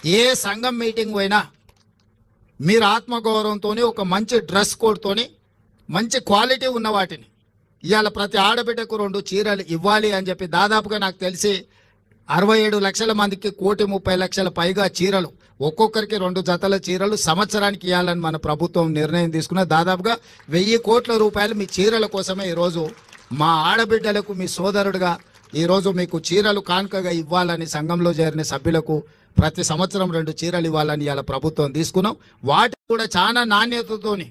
ఏ సంఘం మీటింగ్ పోయినా మీరు ఆత్మగౌరవంతో ఒక మంచి డ్రెస్ కోడ్తోని మంచి క్వాలిటీ ఉన్న వాటిని ఇవాళ ప్రతి ఆడబిడ్డకు 2 చీరలు ఇవ్వాలి అని చెప్పి దాదాపుగా నాకు తెలిసి 67 లక్షల మందికి 1,30,00,000 పైగా చీరలు, ఒక్కొక్కరికి 2 జతల చీరలు సంవత్సరానికి ఇవ్వాలని మన ప్రభుత్వం నిర్ణయం తీసుకున్న దాదాపుగా 1,000 కోట్ల రూపాయలు మీ చీరల కోసమే ఈరోజు మా ఆడబిడ్డలకు మీ సోదరుడుగా ఈరోజు మీకు చీరలు కానుకగా ఇవ్వాలని సంఘంలో చేరిన సభ్యులకు ప్రతి సంవత్సరం 2 చీరలు ఇవ్వాలని ఇవాళ ప్రభుత్వం తీసుకున్నాం. వాటి కూడా చాలా నాణ్యతతోని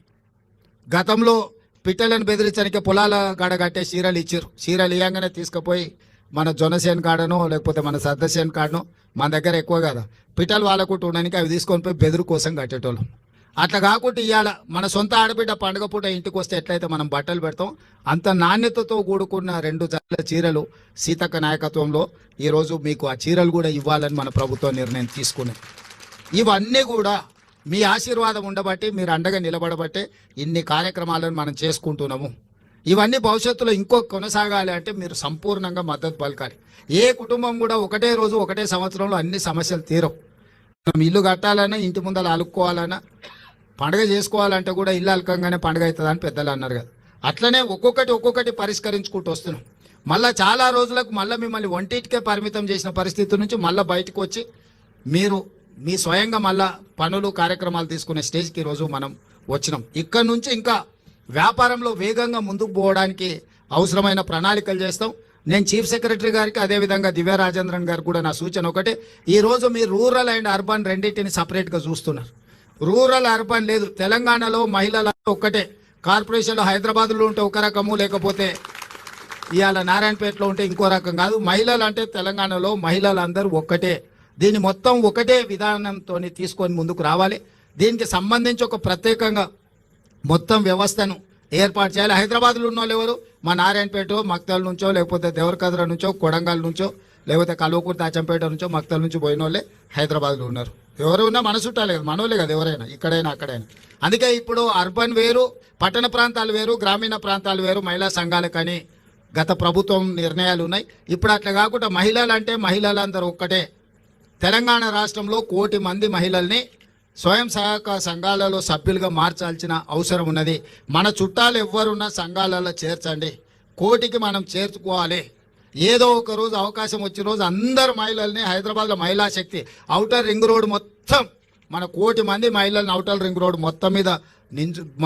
గతంలో పిట్టలను బెదిరించడానికి పొలాల కాడ కట్టే చీరలు ఇచ్చారు. చీరలు ఇవ్వగానే తీసుకుపోయి మన జొన్నసేన్ కాడనో లేకపోతే మన సద్దసేన్ కాడనో మన దగ్గర ఎక్కువ కదా పిట్టలు వాళ్ళకు ఉండడానికి అవి తీసుకొని పోయి బెదురు కోసం కట్టేటోళ్ళం. అట్లా కాకుండా ఇవాళ మన సొంత ఆడబిడ్డ పండుగ పూట ఇంటికి వస్తే ఎట్లయితే మనం బట్టలు పెడతాం అంత నాణ్యతతో కూడుకున్న 2 జతల చీరలు సీతక్క నాయకత్వంలో ఈరోజు మీకు ఆ చీరలు కూడా ఇవ్వాలని మన ప్రభుత్వం నిర్ణయం తీసుకున్నది. ఇవన్నీ కూడా మీ ఆశీర్వాదం ఉండబట్టి మీరు అండగా నిలబడబట్టే ఇన్ని కార్యక్రమాలను మనం చేసుకుంటున్నాము. ఇవన్నీ భవిష్యత్తులో ఇంకో కొనసాగాలి అంటే మీరు సంపూర్ణంగా మద్దతు పలకాలి. ఏ కుటుంబం కూడా ఒకటే రోజు ఒకటే సంవత్సరంలో అన్ని సమస్యలు తీరవు. మనం ఇల్లు కట్టాలన్నా ఇంటి ముందర అలుక్కోవాలన్నా పండుగ చేసుకోవాలంటే కూడా ఇల్లు అలకంగానే పండుగ అవుతుందని పెద్దలు అన్నారు కదా, అట్లనే ఒక్కొక్కటి పరిష్కరించుకుంటూ వస్తున్నాం. మళ్ళీ చాలా రోజులకు మళ్ళీ మిమ్మల్ని ఒంటికే పరిమితం చేసిన పరిస్థితి నుంచి మళ్ళీ బయటకు వచ్చి మీరు మీ స్వయంగా మళ్ళా పనులు కార్యక్రమాలు తీసుకునే స్టేజ్కి ఈరోజు మనం వచ్చినాం. ఇక్కడ నుంచి ఇంకా వ్యాపారంలో వేగంగా ముందుకు పోవడానికి అవసరమైన ప్రణాళికలు చేస్తాం. నేను చీఫ్ సెక్రటరీ గారికి అదేవిధంగా దివ్య రాజేంద్రన్ గారికి కూడా నా సూచన ఒకటే, ఈరోజు మీరు రూరల్ అండ్ అర్బన్ రెండింటిని సపరేట్గా చూస్తున్నారు. రూరల్ అర్బన్ లేదు. తెలంగాణలో మహిళలు ఒక్కటే. కార్పొరేషన్లో హైదరాబాద్లో ఉంటే ఒక రకము, లేకపోతే ఇవాళ నారాయణపేటలో ఉంటే ఇంకో రకం కాదు. మహిళలు అంటే తెలంగాణలో మహిళలందరూ ఒక్కటే. దీన్ని మొత్తం ఒకటే విధానంతో తీసుకొని ముందుకు రావాలి. దీనికి సంబంధించి ఒక ప్రత్యేకంగా మొత్తం వ్యవస్థను ఏర్పాటు చేయాలి. హైదరాబాద్లో ఉన్న వాళ్ళు ఎవరు? మా నారాయణపేట మక్తల్ నుంచో లేకపోతే దేవరకద్ర నుంచో కొడంగల్ నుంచో లేకపోతే కల్వకూరు దాచంపేట నుంచో మక్తల్ నుంచి పోయిన వాళ్ళే హైదరాబాద్లో ఉన్నారు. ఎవరు ఉన్నా మన చుట్టాలే కదా, మనోళ్ళే కదా ఎవరైనా, ఇక్కడైనా అక్కడైనా. అందుకే ఇప్పుడు అర్బన్ వేరు, పట్టణ ప్రాంతాలు వేరు, గ్రామీణ ప్రాంతాలు వేరు, మహిళా సంఘాలకని గత ప్రభుత్వం నిర్ణయాలు ఉన్నాయి. ఇప్పుడు అట్లా కాకుండా మహిళలు అంటే మహిళలందరూ ఒక్కటే. తెలంగాణ రాష్ట్రంలో 1 కోటి మంది మహిళల్ని స్వయం సహాయక సంఘాలలో సభ్యులుగా మార్చాల్సిన అవసరం ఉన్నది. మన చుట్టాలు ఎవ్వరున్నా సంఘాలలో చేర్చండి. 1 కోటికి మనం చేర్చుకోవాలి. ఏదో ఒక రోజు అవకాశం వచ్చిన రోజు అందరు మహిళల్ని హైదరాబాద్లో మహిళా శక్తి ఔటర్ రింగ్ రోడ్ మొత్తం మన 1 కోటి మంది మహిళల్ని ఔటర్ రింగ్ రోడ్ మొత్తం మీద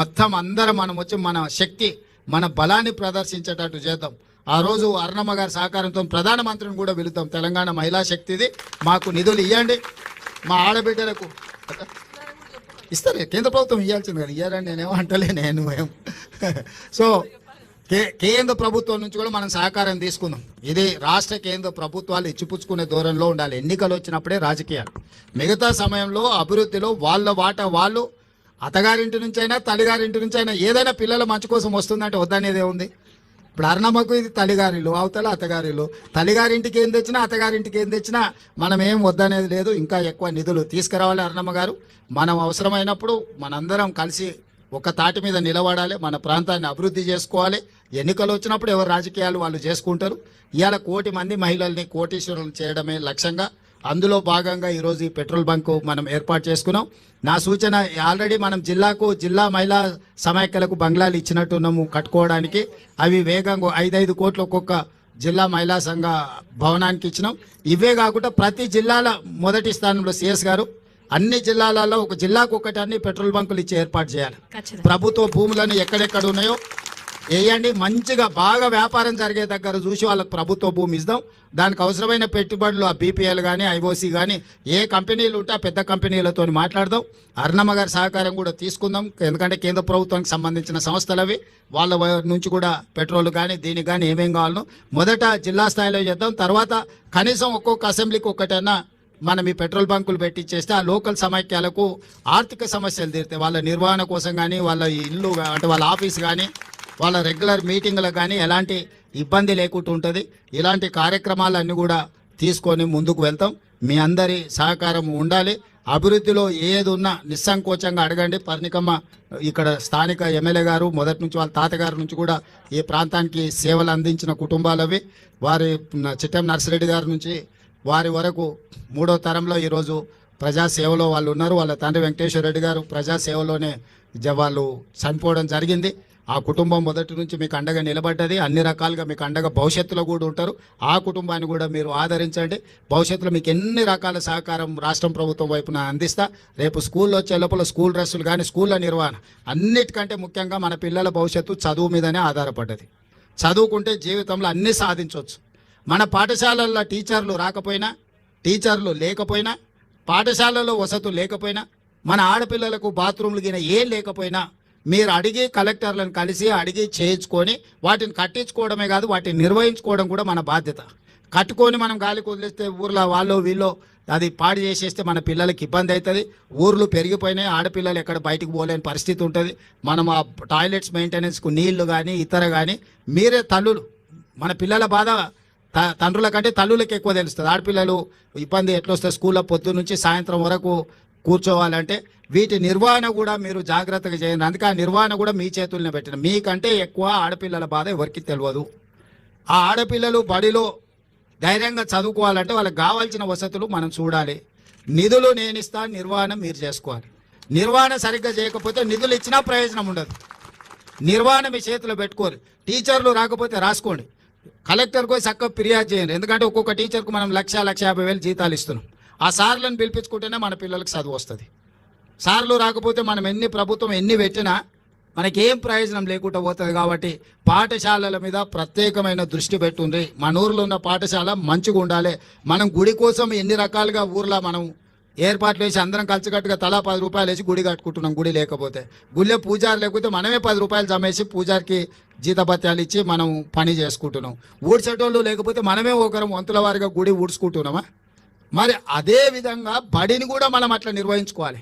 మొత్తం అందరం మనం వచ్చి మన శక్తి మన బలాన్ని ప్రదర్శించేటట్టు చేద్దాం. ఆ రోజు అరుణమ్మ గారి సహకారంతో ప్రధానమంత్రిని కూడా వెళుతాం. తెలంగాణ మహిళా శక్తిది, మాకు నిధులు ఇవ్వండి, మా ఆడబిడ్డలకు ఇస్తారు. కేంద్ర ప్రభుత్వం ఇవ్వాల్సింది కదా, ఇవ్వాలని నేనేమో అంటలే నేను. సో కేంద్ర ప్రభుత్వం నుంచి కూడా మనం సహకారం తీసుకుందాం. ఇది రాష్ట్ర కేంద్ర ప్రభుత్వాలు ఇచ్చిపుచ్చుకునే ధోరణిలో ఉండాలి. ఎన్నికలు వచ్చినప్పుడే రాజకీయాలు, మిగతా సమయంలో అభివృద్ధిలో వాళ్ళ వాటా వాళ్ళు, అత్తగారింటి నుంచి అయినా తల్లిగారింటి నుంచి అయినా ఏదైనా పిల్లల మంచి కోసం వస్తుందంటే వద్దనేదే ఉంది. ఇప్పుడు అరుణమ్మకు ఇది తల్లిగారిలు, అవతల అత్తగారిలు. తల్లిగారింటికి ఏం తెచ్చినా అత్తగారింటికి ఏం తెచ్చినా మనం ఏం వద్దనేది లేదు. ఇంకా ఎక్కువ నిధులు తీసుకురావాలి అరుణమ్మ గారు. మనం అవసరమైనప్పుడు మనందరం కలిసి ఒక తాటి మీద నిలబడాలి, మన ప్రాంతాన్ని అభివృద్ధి చేసుకోవాలి. ఎన్నికలు వచ్చినప్పుడు ఎవరు రాజకీయాలు వాళ్ళు చేసుకుంటారు. ఇవాళ 1 కోటి మంది మహిళల్ని కోటీశ్వరులు చేయడమే లక్ష్యంగా, అందులో భాగంగా ఈరోజు ఈ పెట్రోల్ బంకు మనం ఏర్పాటు చేసుకున్నాం. నా సూచన, ఆల్రెడీ మనం జిల్లా మహిళా సమైక్యలకు బంగ్లాలు ఇచ్చినట్టున్నాము కట్టుకోవడానికి. అవి వేగంగా 5 కోట్లు ఒక్కొక్క జిల్లా మహిళా సంఘ భవనానికి ఇచ్చినాం. ఇవే కాకుండా ప్రతి జిల్లాల మొదటి స్థానంలో సిఎస్ గారు అన్ని జిల్లాలలో ఒక జిల్లాకు ఒకటి అన్ని పెట్రోల్ బంకులు ఇచ్చి ఏర్పాటు చేయాలి. ప్రభుత్వ భూములను ఎక్కడెక్కడ ఉన్నాయో వేయండి. మంచిగా బాగా వ్యాపారం జరిగే దగ్గర చూసి వాళ్ళకి ప్రభుత్వ భూమి ఇద్దాం. దానికి అవసరమైన పెట్టుబడులు ఆ బీపీఎల్ కానీ ఐఓసీ కానీ ఏ కంపెనీలు ఉంటే ఆ పెద్ద కంపెనీలతో మాట్లాడదాం. అరుణమ్మ గారి సహకారం కూడా తీసుకుందాం. ఎందుకంటే కేంద్ర ప్రభుత్వానికి సంబంధించిన సంస్థలు అవి, వాళ్ళ నుంచి కూడా పెట్రోల్ కానీ దీనికి కానీ ఏమేం కావాలనో మొదట జిల్లా స్థాయిలో చేద్దాం. తర్వాత కనీసం ఒక్కొక్క అసెంబ్లీకి ఒక్కటైనా మనం ఈ పెట్రోల్ బంకులు పెట్టించేస్తే ఆ లోకల్ సమైక్యాలకు ఆర్థిక సమస్యలు తీరుతాయి. వాళ్ళ నిర్వహణ కోసం కానీ, వాళ్ళ ఇల్లు అంటే వాళ్ళ ఆఫీస్ కానీ, వాళ్ళ రెగ్యులర్ మీటింగ్లకు కానీ ఎలాంటి ఇబ్బంది లేకుండా ఉంటుంది. ఇలాంటి కార్యక్రమాలన్నీ కూడా తీసుకొని ముందుకు వెళ్తాం. మీ అందరి సహకారం ఉండాలి. అభివృద్ధిలో ఏది ఉన్నా నిస్సంకోచంగా అడగండి. పర్ణికమ్మ ఇక్కడ స్థానిక ఎమ్మెల్యే గారు మొదటి నుంచి వాళ్ళ తాతగారి నుంచి కూడా ఈ ప్రాంతానికి సేవలు అందించిన కుటుంబాలవి. వారి చిట్టెం నర్సిరెడ్డి గారి నుంచి వారి వరకు 3వ తరంలో ఈరోజు ప్రజాసేవలో వాళ్ళు ఉన్నారు. వాళ్ళ తండ్రి వెంకటేశ్వర రెడ్డి గారు ప్రజాసేవలోనే వాళ్ళు చనిపోవడం జరిగింది. ఆ కుటుంబం మొదటి నుంచి మీకు అండగా నిలబడ్డది. అన్ని రకాలుగా మీకు అండగా భవిష్యత్తులో కూడా ఉంటారు. ఆ కుటుంబాన్ని కూడా మీరు ఆదరించండి. భవిష్యత్తులో మీకు ఎన్ని రకాల సహకారం రాష్ట్రం ప్రభుత్వం వైపున అందిస్తా. రేపు స్కూల్లో వచ్చే లోపల స్కూల్ డ్రెస్సులు కానీ స్కూళ్ళ నిర్వహణ అన్నిటికంటే ముఖ్యంగా మన పిల్లల భవిష్యత్తు చదువు మీదనే ఆధారపడ్డది. చదువుకుంటే జీవితంలో అన్నీ సాధించవచ్చు. మన పాఠశాలల్లో టీచర్లు రాకపోయినా, టీచర్లు లేకపోయినా, పాఠశాలలో వసతులు లేకపోయినా, మన ఆడపిల్లలకు బాత్రూమ్లు గిన ఏం లేకపోయినా మీరు అడిగి కలెక్టర్లను కలిసి అడిగి చేయించుకొని వాటిని కట్టించుకోవడమే కాదు, వాటిని నిర్వహించుకోవడం కూడా మన బాధ్యత. కట్టుకొని మనం గాలికి వదిలేస్తే ఊర్లో వాళ్ళు వీళ్ళు అది పాడు చేసేస్తే మన పిల్లలకి ఇబ్బంది అవుతుంది. ఊర్లు పెరిగిపోయినాయి, ఆడపిల్లలు ఎక్కడ బయటికి పోలేని పరిస్థితి ఉంటుంది. మనం ఆ టాయిలెట్స్ మెయింటెనెన్స్కు నీళ్లు కానీ ఇతర కానీ మీరే తల్లులు. మన పిల్లల బాధ తండ్రుల కంటే తల్లులకు ఎక్కువ తెలుస్తుంది. ఆడపిల్లలు ఇబ్బంది ఎట్లా వస్తుంది, స్కూల్లో పొద్దు నుంచి సాయంత్రం వరకు కూర్చోవాలంటే వీటి నిర్వహణ కూడా మీరు జాగ్రత్తగా చేయండి. అందుకే ఆ నిర్వహణ కూడా మీ చేతుల్లోనే పెట్టిన. మీకంటే ఎక్కువ ఆడపిల్లల బాధ ఎవరికి తెలియదు. ఆ ఆడపిల్లలు బడిలో ధైర్యంగా చదువుకోవాలంటే వాళ్ళకి కావాల్సిన వసతులు మనం చూడాలి. నిధులు నేను ఇస్తాను, నిర్వహణ మీరు చేసుకోవాలి. నిర్వహణ సరిగ్గా చేయకపోతే నిధులు ఇచ్చినా ప్రయోజనం ఉండదు. నిర్వహణ మీ చేతిలో పెట్టుకోరు. టీచర్లు రాకపోతే రాసుకోండి, కలెక్టర్కి పోయి చక్కగా ఫిర్యాదు చేయండి. ఎందుకంటే ఒక్కొక్క టీచర్కు మనం 1,50,000 జీతాలు ఇస్తున్నాం. ఆ సార్లను పిలిపించుకుంటేనే మన పిల్లలకు చదువు వస్తుంది. సార్లు రాకపోతే మనం ప్రభుత్వం ఎన్ని పెట్టినా మనకేం ప్రయోజనం లేకుండా పోతుంది. కాబట్టి పాఠశాలల మీద ప్రత్యేకమైన దృష్టి పెట్టుండ్రి. మన ఊర్లో ఉన్న పాఠశాల మంచిగా ఉండాలి. మనం గుడి కోసం ఎన్ని రకాలుగా ఊర్లో మనం ఏర్పాట్లు వేసి అందరం కలిసికట్టుగా తలా 10 రూపాయలు వేసి గుడి కట్టుకుంటున్నాం. గుడి లేకపోతే, గుళ్ళే పూజారి లేకపోతే మనమే 10 రూపాయలు జమేసి పూజారికి జీతభత్యాలు ఇచ్చి మనం పని చేసుకుంటున్నాం. ఊడ్చేటోళ్ళు లేకపోతే మనమే ఒకరం వంతుల వారిగా గుడి ఊడ్చుకుంటున్నామా? మరి అదే విధంగా బడిని కూడా మనం అట్లా నిర్వహించుకోవాలి.